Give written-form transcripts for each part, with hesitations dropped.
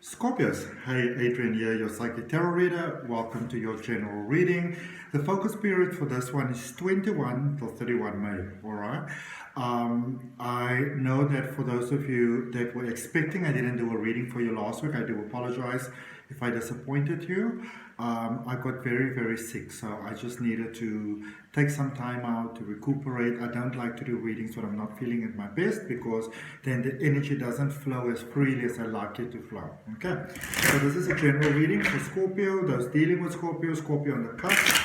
Scorpios, hey, Adrian here, your psychic tarot reader. Welcome to your general reading. The focus period for this one is 21 till 31 May, alright? I know that for those of you that were expecting I didn't do a reading for you last week, I do apologize if I disappointed you. I got very sick, so I just needed to take some time out to recuperate. I don't like to do readings when I'm not feeling at my best, because then the energy doesn't flow as freely as I like it to flow. Okay, so this is a general reading for Scorpio, those dealing with Scorpio, Scorpio on the cusp,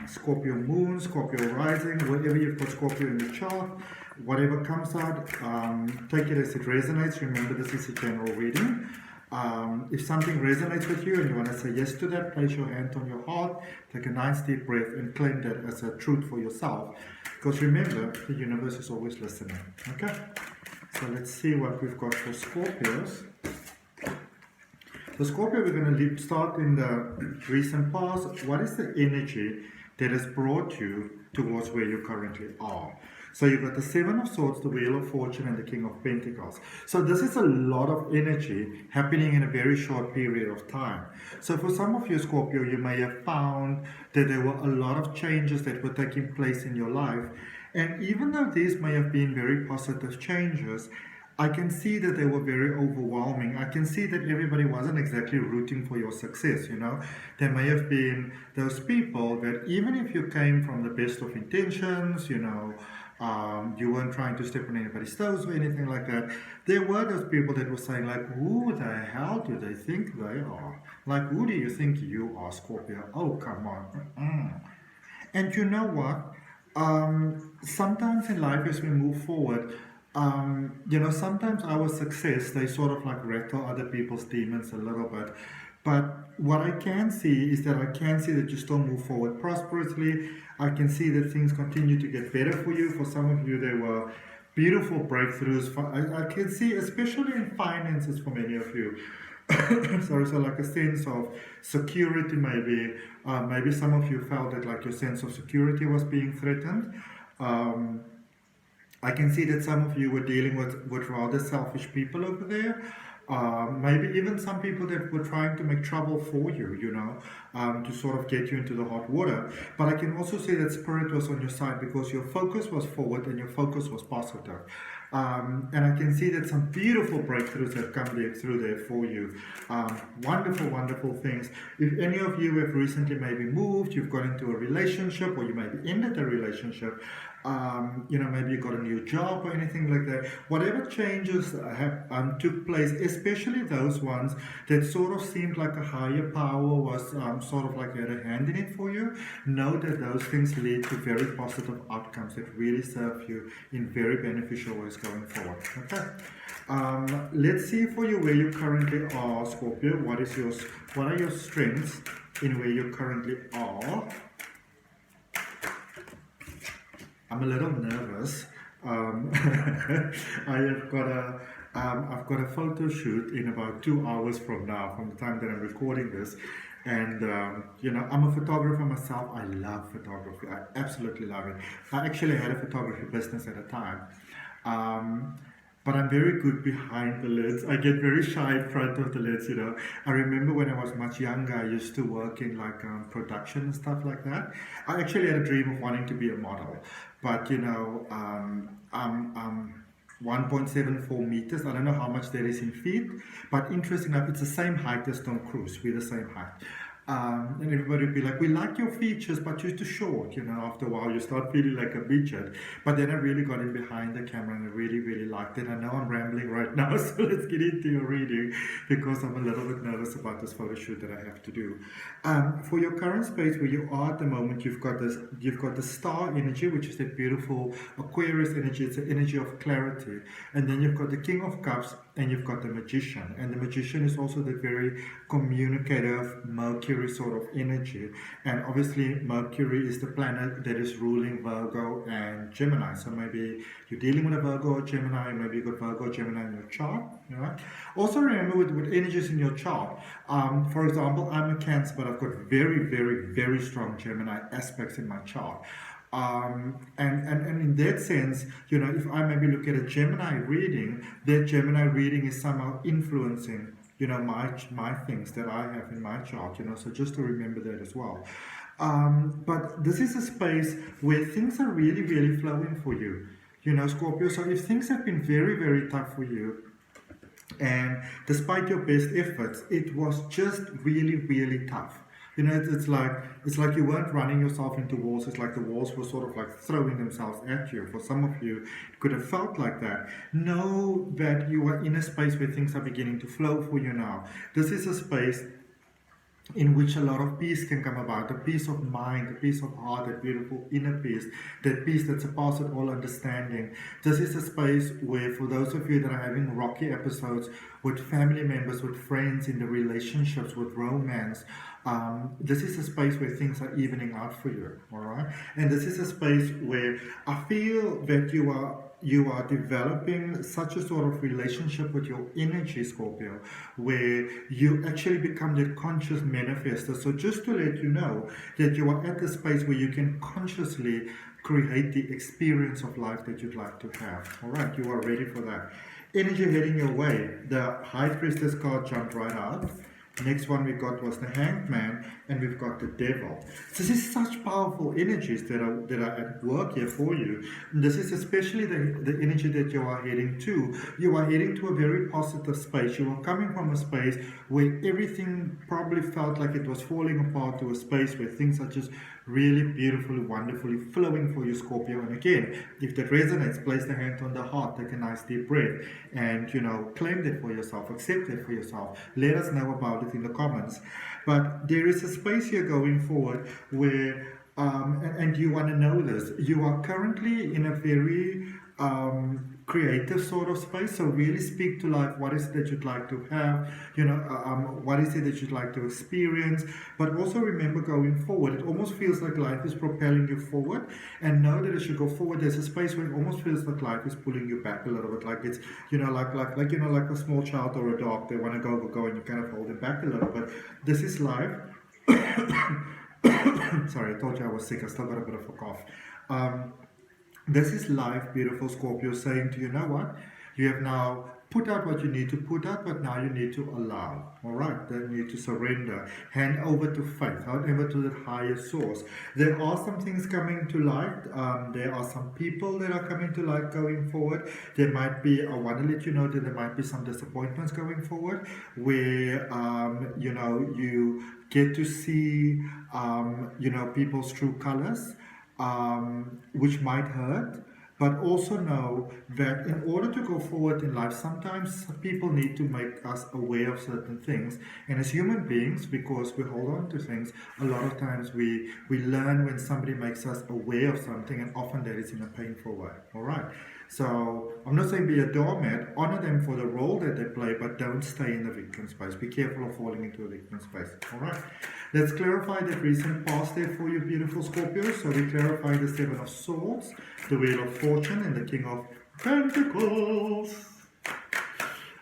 Scorpio moon, Scorpio rising, wherever you've got Scorpio in the chart, whatever comes out, take it as it resonates. Remember, this is a general reading. If something resonates with you and you want to say yes to that, place your hand on your heart, take a nice deep breath and claim that as a truth for yourself. Because remember, the universe is always listening. Okay? So let's see what we've got for Scorpios. So Scorpio, we're going to start in the recent past. What is the energy that has brought you towards where you currently are? So you've got the Seven of Swords, the Wheel of Fortune, and the King of Pentacles. So this is a lot of energy happening in a very short period of time. So for some of you, Scorpio, you may have found that there were a lot of changes that were taking place in your life. And even though these may have been very positive changes, I can see that they were very overwhelming. I can see that everybody wasn't exactly rooting for your success, you know. There may have been those people that even if you came from the best of intentions, you know, you weren't trying to step on anybody's toes or anything like that, there were those people that were saying like, who the hell do they think they are? Like, who do you think you are, Scorpio? Oh, come on. And you know what? Sometimes in life as we move forward, you know, sometimes our success, they sort of like rattle other people's demons a little bit. But what I can see is that I can see that you still move forward prosperously. I can see that things continue to get better for you. For some of you, there were beautiful breakthroughs. I can see, especially in finances for many of you. So like a sense of security maybe. Maybe some of you felt that like your sense of security was being threatened. I can see that some of you were dealing with rather selfish people over there. Maybe even some people that were trying to make trouble for you, you know, to sort of get you into the hot water. But I can also see that spirit was on your side because your focus was forward and your focus was positive. And I can see that some beautiful breakthroughs have come through there for you. Wonderful things. If any of you have recently maybe moved, you've got into a relationship, or you maybe ended a relationship, you know, maybe you got a new job or anything like that. Whatever changes have took place, especially those ones that sort of seemed like a higher power was sort of like had a hand in it for you, know that those things lead to very positive outcomes that really serve you in very beneficial ways going forward. Okay. Let's see for you where you currently are, Scorpio. What are your strengths in where you currently are? I'm a little nervous. I've got a photo shoot in about 2 hours from now, from the time that I'm recording this. And, you know, I'm a photographer myself. I love photography. I absolutely love it. I actually had a photography business at a time. But I'm very good behind the lens. I get very shy in front of the lens, you know. I remember when I was much younger, I used to work in like production and stuff like that. I actually had a dream of wanting to be a model. But, you know, I'm 1.74 meters. I don't know how much that is in feet. But interesting enough, it's the same height as Tom Cruise. We're the same height. And everybody would be like, we like your features, but you're too short. You know, after a while, you start feeling like a midget. But then I really got in behind the camera and I really liked it. I know I'm rambling right now, so let's get into your reading because I'm a little bit nervous about this photo shoot that I have to do. For your current space where you are at the moment, you've got the star energy, which is that beautiful Aquarius energy. It's the energy of clarity. And then you've got the King of Cups and you've got the Magician. And the Magician is also the very communicative Mercury sort of energy, and obviously Mercury is the planet that is ruling Virgo and Gemini. So maybe you're dealing with a Virgo or Gemini, maybe you've got Virgo or Gemini in your chart. Right? Also remember with energies in your chart, for example, I'm a Cancer, but I've got very strong Gemini aspects in my chart. And in that sense, you know, if I maybe look at a Gemini reading, that Gemini reading is somehow influencing my things that I have in my chart, so just to remember that as well. But this is a space where things are really, really flowing for you, Scorpio. So if things have been very, very tough for you, and despite your best efforts, it was just really, really tough. It's like you weren't running yourself into walls. It's like the walls were sort of like throwing themselves at you. For some of you, it could have felt like that. Know that you are in a space where things are beginning to flow for you now. This is a space in which a lot of peace can come about, a peace of mind, a peace of heart, that beautiful inner peace that surpasses all understanding. This is a space where, for those of you that are having rocky episodes with family members, with friends, in the relationships, with romance, this is a space where things are evening out for you, all right? And this is a space where I feel that you are developing such a sort of relationship with your energy, Scorpio, where you actually become the conscious manifester. So just to let you know that you are at the space where you can consciously create the experience of life that you'd like to have. All right, you are ready for that. Energy heading your way. The High Priestess card jumped right out. Next one we got was the Hanged Man, and we've got the Devil. So this is such powerful energies that are at work here for you. And this is especially the energy that you are heading to. You are heading to a very positive space. You are coming from a space where everything probably felt like it was falling apart, to a space where things are just really beautifully, wonderfully flowing for you, Scorpio. And again, if that resonates, place the hand on the heart, take a nice deep breath, and claim that for yourself, accept that for yourself. Let us know about it in the comments. But there is a space here going forward where and you want to know this, you are currently in a very creative sort of space. So really speak to life. What is it that you'd like to have? What is it that you'd like to experience? But also remember, going forward, it almost feels like life is propelling you forward. And know that as you go forward, there's a space where it almost feels like life is pulling you back a little bit. Like it's, like a small child or a dog. They want to go, and you kind of hold it back a little bit. This is life. Sorry, I told you I was sick. I still got a bit of a cough. This is life, beautiful Scorpio, saying to you, know what? You have now put out what you need to put out, but now you need to allow. All right, then you need to surrender, hand over to faith, hand over to the higher source. There are some things coming to light. There are some people that are coming to light going forward. There might be, I want to let you know that there might be some disappointments going forward, where you get to see people's true colors, which might hurt. But also know that in order to go forward in life, sometimes people need to make us aware of certain things. And as human beings, because we hold on to things, a lot of times we learn when somebody makes us aware of something, and often that is in a painful way. All right. So I'm not saying be a doormat, honor them for the role that they play, but don't stay in the victim space. Be careful of falling into a victim space. All right. Let's clarify the recent past there for you, beautiful Scorpios. So we clarify the Seven of Swords, the Wheel of Fortune, and the King of Pentacles.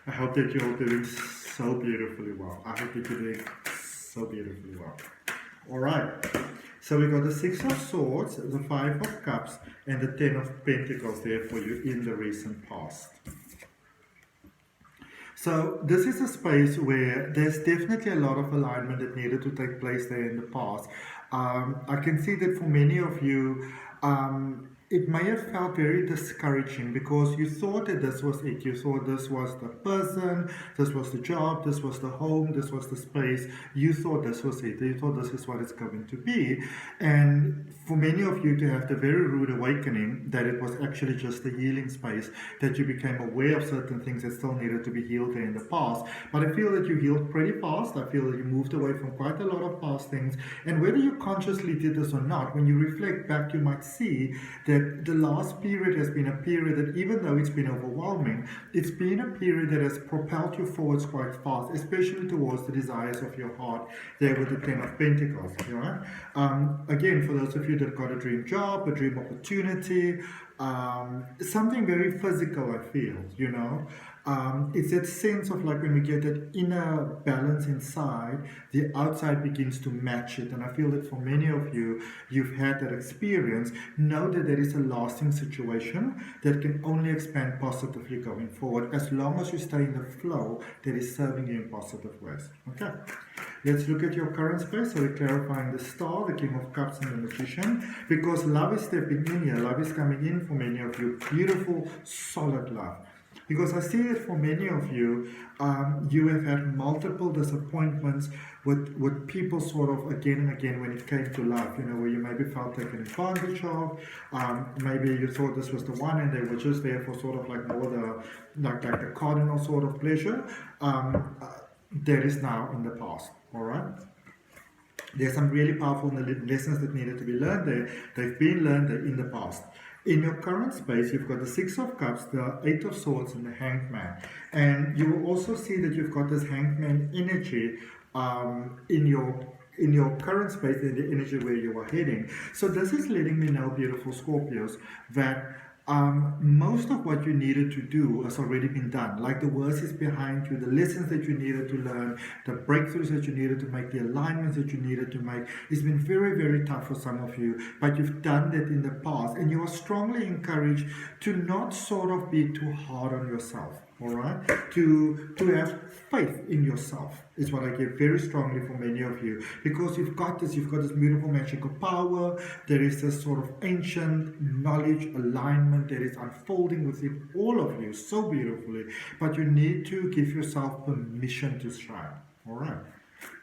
I hope that you're all doing so beautifully well. I hope that you're doing so beautifully well. All right. So we got the Six of Swords, the Five of Cups, and the Ten of Pentacles there for you in the recent past. So this is a space where there's definitely a lot of alignment that needed to take place there in the past. I can see that for many of you, it may have felt very discouraging because you thought that this was it. You thought this was the person, this was the job, this was the home, this was the space. You thought this was it. You thought this is what it's going to be. And for many of you to have the very rude awakening that it was actually just a healing space, that you became aware of certain things that still needed to be healed there in the past. But I feel that you healed pretty fast. I feel that you moved away from quite a lot of past things. And whether you consciously did this or not, when you reflect back, you might see that the last period has been a period that, even though it's been overwhelming, it's been a period that has propelled you forwards quite fast, especially towards the desires of your heart there with the Ten of Pentacles. Right? Again, for those of you that got a dream job, a dream opportunity, something very physical, I feel, It's that sense of like when we get that inner balance inside, the outside begins to match it. And I feel that for many of you, you've had that experience. Know that there is a lasting situation that can only expand positively going forward as long as you stay in the flow that is serving you in positive ways. Okay, let's look at your current space. So we're clarifying the Star, the King of Cups, and the Magician, because love is stepping in here. Love is coming in for many of you. Beautiful, solid love. Because I see that for many of you, you have had multiple disappointments with people sort of again and again when it came to love, you know, where you maybe felt taken advantage of, maybe you thought this was the one and they were just there for sort of like more like the cardinal sort of pleasure. That is now in the past, all right? There's some really powerful lessons that needed to be learned there. They've been learned in the past. In your current space, you've got the Six of Cups, the Eight of Swords, and the Hanged Man. And you will also see that you've got this Hanged Man energy in your current space, in the energy where you are heading. So this is letting me know, beautiful Scorpios, that most of what you needed to do has already been done. Like the worst is behind you, the lessons that you needed to learn, the breakthroughs that you needed to make, the alignments that you needed to make. It's been very, very tough for some of you, but you've done that in the past, and you are strongly encouraged to not sort of be too hard on yourself. All right, to have faith in yourself is what I get very strongly for many of you, because you've got this beautiful magical power. There is this sort of ancient knowledge, alignment that is unfolding within all of you so beautifully, but you need to give yourself permission to shine. All right.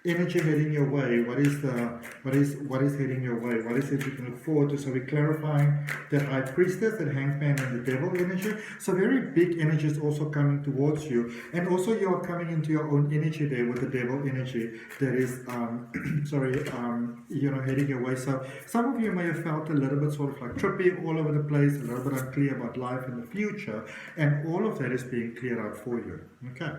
Energy heading your way. What is heading your way? What is it you can look forward to? So we're clarifying that High Priestess, that Hanged Man, and the Devil energy. So very big energy is also coming towards you, and also you are coming into your own energy there with the Devil energy that is heading your way. So some of you may have felt a little bit sort of like trippy all over the place, a little bit unclear about life in the future, and all of that is being cleared out for you. Okay.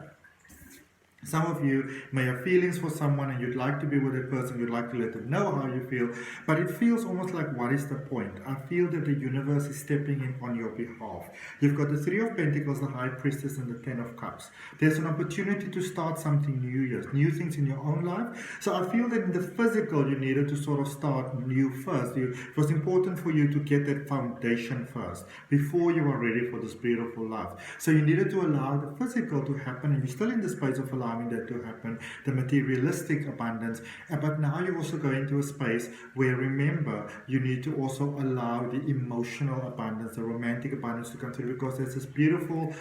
Some of you may have feelings for someone and you'd like to be with that person, you'd like to let them know how you feel, but it feels almost like, what is the point? I feel that the universe is stepping in on your behalf. You've got the Three of Pentacles, the High Priestess, and the Ten of Cups. There's an opportunity to start something new things in your own life. So I feel that in the physical, you needed to sort of start new first. It was important for you to get that foundation first before you are ready for this beautiful love. So you needed to allow the physical to happen, and you're still in the space of allowing that to happen, the materialistic abundance, but now you're also going to a space where, remember, you need to also allow the emotional abundance, the romantic abundance to come through, because there's this beautiful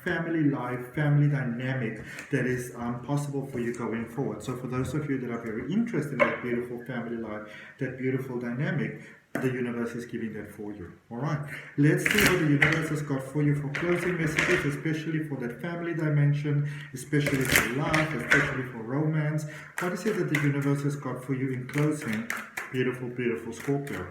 family life, family dynamic that is possible for you going forward. So for those of you that are very interested in that beautiful family life, that beautiful dynamic, the universe is giving that for you. All right, let's see what the universe has got for you for closing messages, especially for that family dimension, especially for love, especially for romance. What is it that the universe has got for you in closing, beautiful, beautiful Scorpio?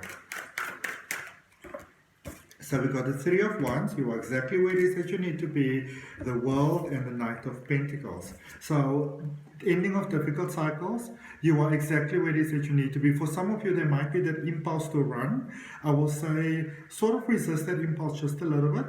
So we got the Three of Wands. You are exactly where it is that you need to be, the World, and the Knight of Pentacles. So ending of difficult cycles, you are exactly where it is that you need to be. For some of you, there might be that impulse to run. I will say, sort of resist that impulse just a little bit.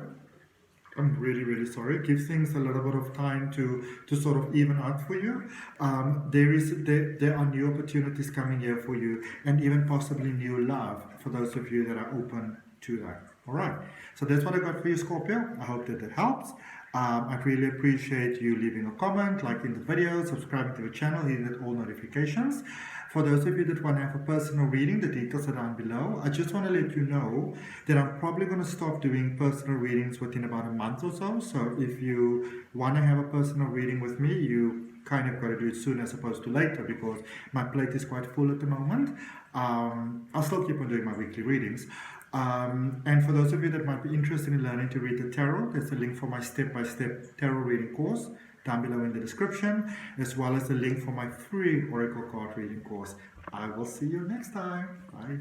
I'm really, really sorry. Give things a little bit of time to sort of even out for you. There are new opportunities coming here for you, and even possibly new love for those of you that are open to that. All right, so that's what I got for you, Scorpio. I hope that helps. I'd really appreciate you leaving a comment, liking the video, subscribing to the channel, hitting all notifications. For those of you that want to have a personal reading, the details are down below. I just want to let you know that I'm probably going to stop doing personal readings within about a month or so. So if you want to have a personal reading with me, you kind of got to do it soon as opposed to later, because my plate is quite full at the moment. I'll still keep on doing my weekly readings. And for those of you that might be interested in learning to read the tarot, there's a link for my step-by-step tarot reading course down below in the description, as well as the link for my free oracle card reading course. I will see you next time. Bye.